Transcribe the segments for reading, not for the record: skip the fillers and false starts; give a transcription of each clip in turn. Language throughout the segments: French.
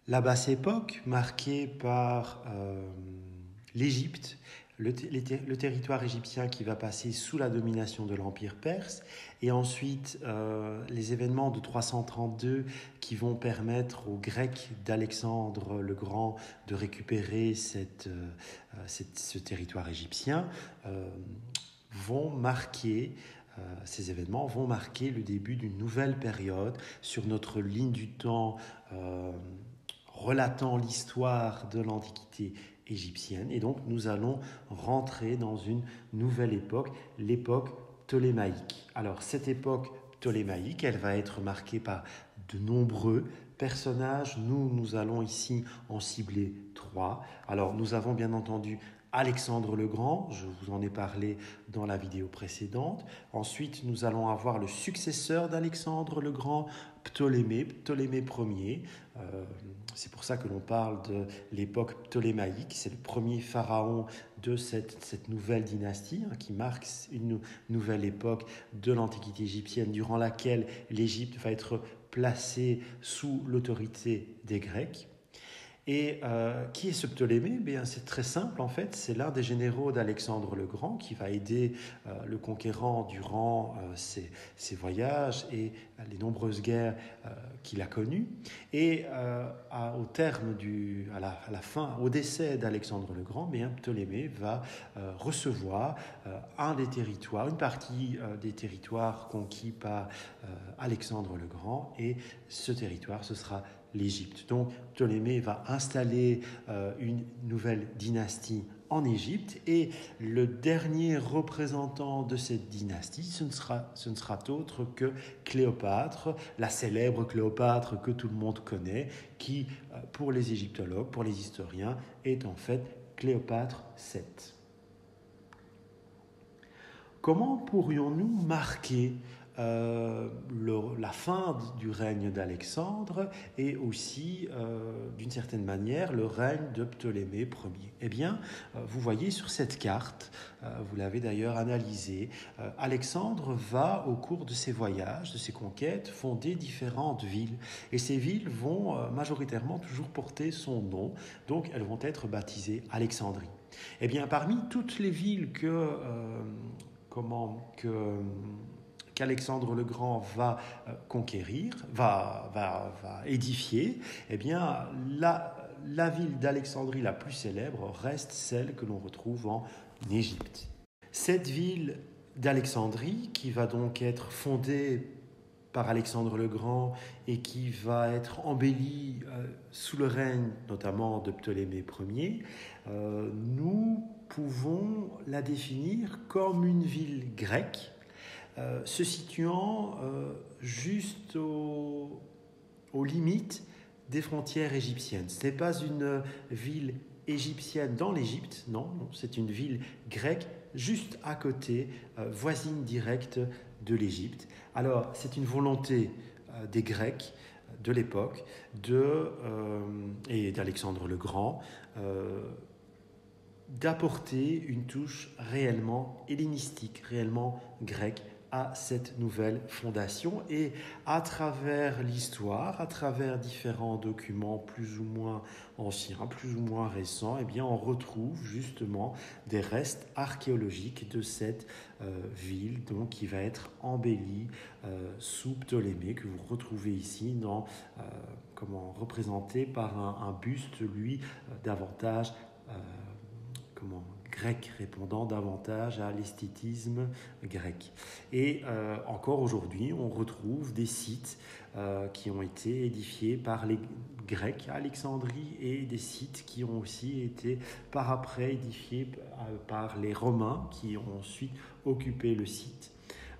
La basse époque, marquée par l'Égypte, le territoire égyptien qui va passer sous la domination de l'Empire perse, et ensuite les événements de 332 qui vont permettre aux Grecs d'Alexandre le Grand de récupérer ce territoire égyptien, ces événements vont marquer le début d'une nouvelle période sur notre ligne du temps relatant l'histoire de l'Antiquité égyptienne. Et donc nous allons rentrer dans une nouvelle époque, l'époque ptolémaïque. Alors cette époque ptolémaïque, elle va être marquée par de nombreux personnages. Nous allons ici en cibler 3. Alors nous avons bien entendu Alexandre le Grand, je vous en ai parlé dans la vidéo précédente. Ensuite, nous allons avoir le successeur d'Alexandre le Grand, Ptolémée Ier. C'est pour ça que l'on parle de l'époque ptolémaïque. C'est le premier pharaon de cette nouvelle dynastie qui marque une nouvelle époque de l'Antiquité égyptienne durant laquelle l'Égypte va être placée sous l'autorité des Grecs. Et qui est ce Ptolémée ? Bien, c'est très simple en fait, c'est l'un des généraux d'Alexandre le Grand qui va aider le conquérant durant ses voyages et les nombreuses guerres qu'il a connues. Et au terme à la fin, au décès d'Alexandre le Grand, bien, Ptolémée va recevoir une partie des territoires conquis par Alexandre le Grand, et ce territoire, ce sera l'Égypte. Donc Ptolémée va installer une nouvelle dynastie en Égypte, et le dernier représentant de cette dynastie, ce ne sera autre que Cléopâtre, la célèbre Cléopâtre que tout le monde connaît, qui, pour les égyptologues, pour les historiens, est en fait Cléopâtre VII. Comment pourrions-nous marquer la fin du règne d'Alexandre et aussi, d'une certaine manière, le règne de Ptolémée Ier ? Eh bien, vous voyez sur cette carte, vous l'avez d'ailleurs analysée, Alexandre va, au cours de ses voyages, de ses conquêtes, fonder différentes villes. Et ces villes vont majoritairement toujours porter son nom, donc elles vont être baptisées Alexandrie. Eh bien, parmi toutes les villes qu'Alexandre le Grand va conquérir, va édifier, eh bien, la ville d'Alexandrie la plus célèbre reste celle que l'on retrouve en Égypte. Cette ville d'Alexandrie, qui va donc être fondée par Alexandre le Grand et qui va être embellie sous le règne notamment de Ptolémée Ier, nous pouvons la définir comme une ville grecque se situant juste aux limites des frontières égyptiennes. Ce n'est pas une ville égyptienne dans l'Égypte, non, c'est une ville grecque juste à côté, voisine directe de l'Égypte. Alors, c'est une volonté des Grecs de l'époque et d'Alexandre le Grand d'apporter une touche réellement hellénistique, réellement grecque à cette nouvelle fondation. Et à travers l'histoire, à travers différents documents plus ou moins anciens, plus ou moins récents, eh bien, on retrouve justement des restes archéologiques de cette ville, donc, qui va être embellie sous Ptolémée, que vous retrouvez ici représenté par un buste, lui, davantage grec, répondant davantage à l'esthétisme grec. Et encore aujourd'hui, on retrouve des sites qui ont été édifiés par les Grecs à Alexandrie, et des sites qui ont aussi été par après édifiés par les Romains qui ont ensuite occupé le site.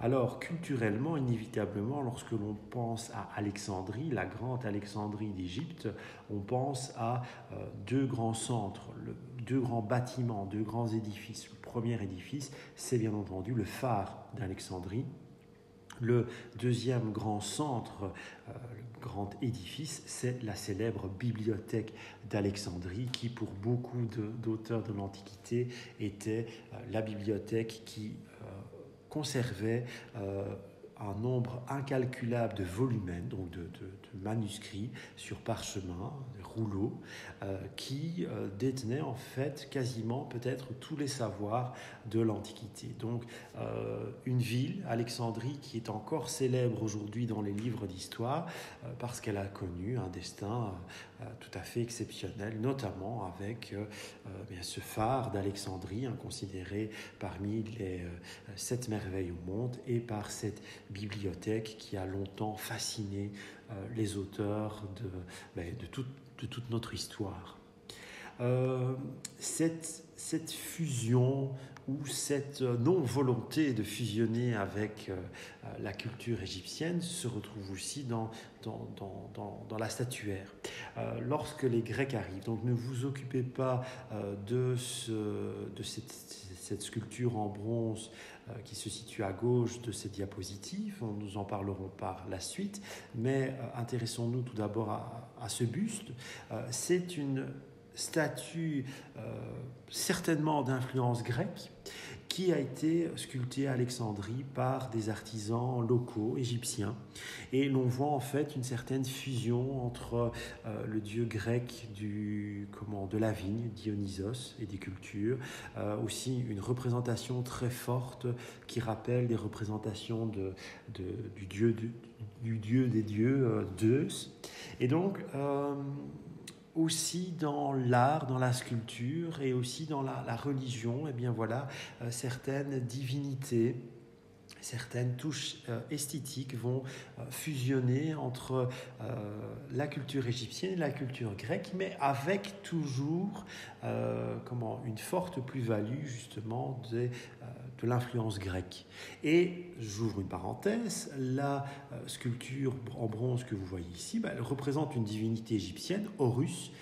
Alors, culturellement, inévitablement, lorsque l'on pense à Alexandrie, la grande Alexandrie d'Égypte, on pense à deux grands centres, deux grands bâtiments, deux grands édifices. Le premier édifice, c'est bien entendu le phare d'Alexandrie. Le deuxième grand centre, le grand édifice, c'est la célèbre bibliothèque d'Alexandrie, qui pour beaucoup d'auteurs de l'Antiquité était la bibliothèque qui conservait un nombre incalculable de volumens, donc de manuscrits sur parchemin, des rouleaux, qui détenaient en fait quasiment peut-être tous les savoirs de l'Antiquité. Donc une ville, Alexandrie, qui est encore célèbre aujourd'hui dans les livres d'histoire parce qu'elle a connu un destin tout à fait exceptionnel, notamment avec ce phare d'Alexandrie, considéré parmi les 7 merveilles au monde, et par cette bibliothèque qui a longtemps fasciné les auteurs de toute notre histoire. Cette fusion ou cette non-volonté de fusionner avec la culture égyptienne se retrouve aussi dans la statuaire. Lorsque les Grecs arrivent, donc ne vous occupez pas de cette sculpture en bronze qui se situe à gauche de cette diapositive, nous en parlerons par la suite, mais intéressons-nous tout d'abord à ce buste. C'est une statue certainement d'influence grecque qui a été sculptée à Alexandrie par des artisans locaux égyptiens. Et l'on voit en fait une certaine fusion entre le dieu grec de la vigne, Dionysos, et des cultures. Aussi une représentation très forte qui rappelle des représentations du dieu des dieux, Zeus. Et donc aussi dans l'art, dans la sculpture et aussi dans la religion, certaines divinités, certaines touches esthétiques vont fusionner entre la culture égyptienne et la culture grecque, mais avec toujours une forte plus-value justement de l'influence grecque. Et j'ouvre une parenthèse, la sculpture en bronze que vous voyez ici, elle représente une divinité égyptienne, Horus,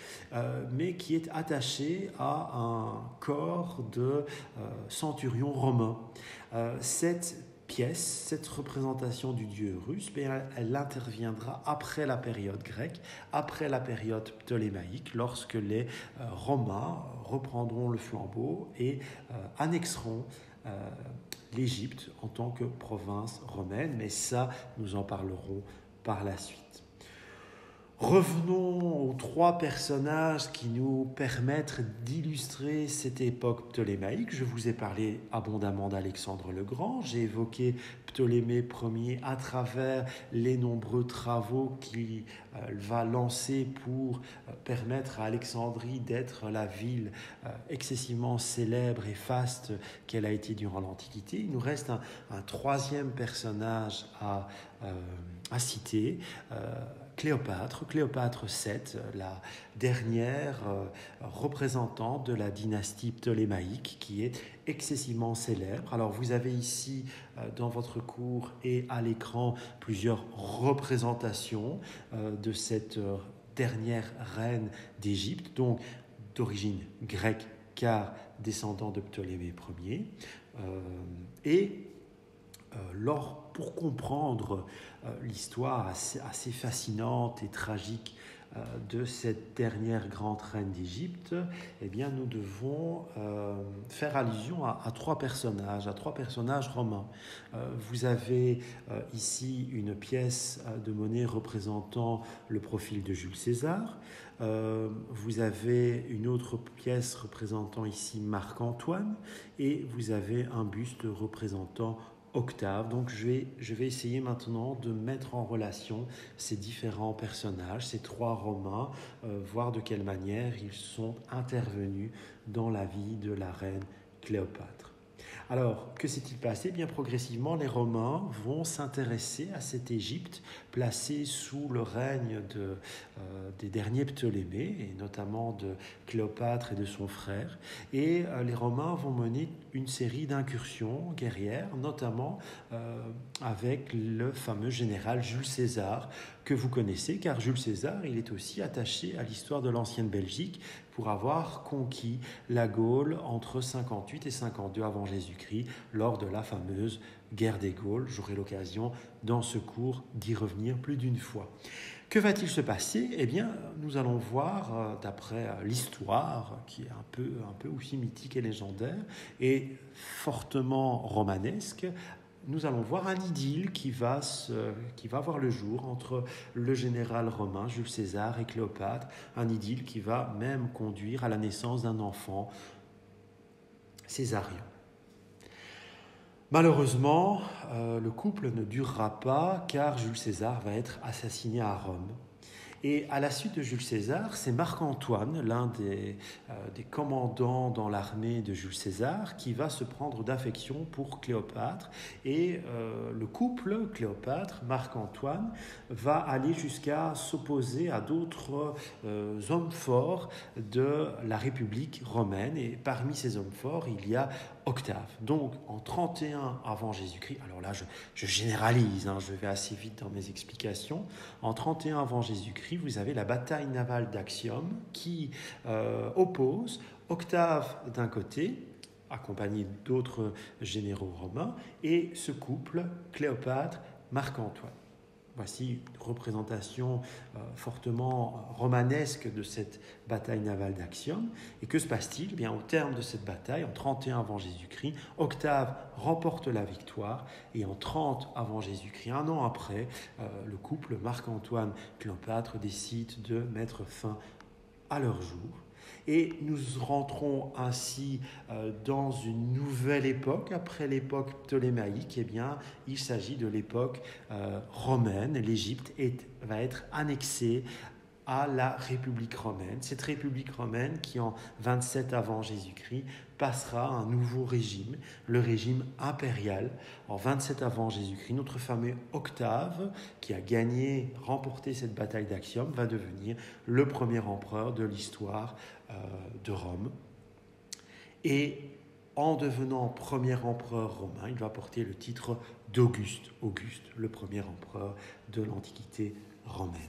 mais qui est attachée à un corps de centurion romain. Cette représentation du dieu russe, elle interviendra après la période grecque, après la période ptolémaïque, lorsque les Romains reprendront le flambeau et annexeront l'Égypte en tant que province romaine, mais ça, nous en parlerons par la suite. Revenons aux 3 personnages qui nous permettent d'illustrer cette époque ptolémaïque. Je vous ai parlé abondamment d'Alexandre le Grand. J'ai évoqué Ptolémée Ier à travers les nombreux travaux qu'il va lancer pour permettre à Alexandrie d'être la ville excessivement célèbre et faste qu'elle a été durant l'Antiquité. Il nous reste un 3e personnage à citer, Cléopâtre VII, la dernière représentante de la dynastie ptolémaïque qui est excessivement célèbre. Alors vous avez ici dans votre cours et à l'écran plusieurs représentations de cette dernière reine d'Égypte, donc d'origine grecque car descendant de Ptolémée Ier. Pour comprendre l'histoire assez fascinante et tragique de cette dernière grande reine d'Égypte, nous devons faire allusion à 3 personnages romains. Vous avez ici une pièce de monnaie représentant le profil de Jules César. Vous avez une autre pièce représentant ici Marc-Antoine et vous avez un buste représentant Octave. Donc je vais essayer maintenant de mettre en relation ces différents personnages, ces 3 Romains, voir de quelle manière ils sont intervenus dans la vie de la reine Cléopâtre. Alors, que s'est-il passé ? Bien progressivement, les Romains vont s'intéresser à cette Égypte placée sous le règne des derniers Ptolémées, et notamment de Cléopâtre et de son frère. Et les Romains vont mener une série d'incursions guerrières, notamment avec le fameux général Jules César, que vous connaissez, car Jules César, il est aussi attaché à l'histoire de l'ancienne Belgique pour avoir conquis la Gaule entre 58 et 52 avant Jésus-Christ, lors de la fameuse guerre des Gaules. J'aurai l'occasion dans ce cours d'y revenir plus d'une fois. Que va-t-il se passer ? Nous allons voir, d'après l'histoire, qui est un peu aussi mythique et légendaire, et fortement romanesque, nous allons voir un idylle qui va voir le jour entre le général romain Jules César et Cléopâtre, un idylle qui va même conduire à la naissance d'un enfant césarien. Malheureusement, le couple ne durera pas car Jules César va être assassiné à Rome. Et à la suite de Jules César, c'est Marc-Antoine, l'un des commandants dans l'armée de Jules César, qui va se prendre d'affection pour Cléopâtre. Et le couple Cléopâtre, Marc-Antoine, va aller jusqu'à s'opposer à d'autres hommes forts de la République romaine. Et parmi ces hommes forts, il y a Octave. Donc en 31 avant Jésus-Christ, alors là je généralise, je vais assez vite dans mes explications, en 31 avant Jésus-Christ, vous avez la bataille navale d'Actium qui oppose Octave d'un côté, accompagné d'autres généraux romains, et ce couple Cléopâtre, Marc-Antoine. Voici une représentation fortement romanesque de cette bataille navale d'Actium. Et que se passe-t-il ? Eh bien, au terme de cette bataille, en 31 avant Jésus-Christ, Octave remporte la victoire. Et en 30 avant Jésus-Christ, un an après, le couple Marc-Antoine-Cléopâtre décide de mettre fin à leur jour. Et nous rentrons ainsi dans une nouvelle époque. Après l'époque ptolémaïque, eh bien, il s'agit de l'époque romaine. L'Égypte va être annexée à la République romaine. Cette République romaine qui, en 27 avant Jésus-Christ, passera à un nouveau régime, le régime impérial. En 27 avant Jésus-Christ, notre fameux Octave, qui a remporté cette bataille d'Actium, va devenir le premier empereur de l'histoire de Rome. Et en devenant premier empereur romain, il va porter le titre d'Auguste, le premier empereur de l'Antiquité romaine.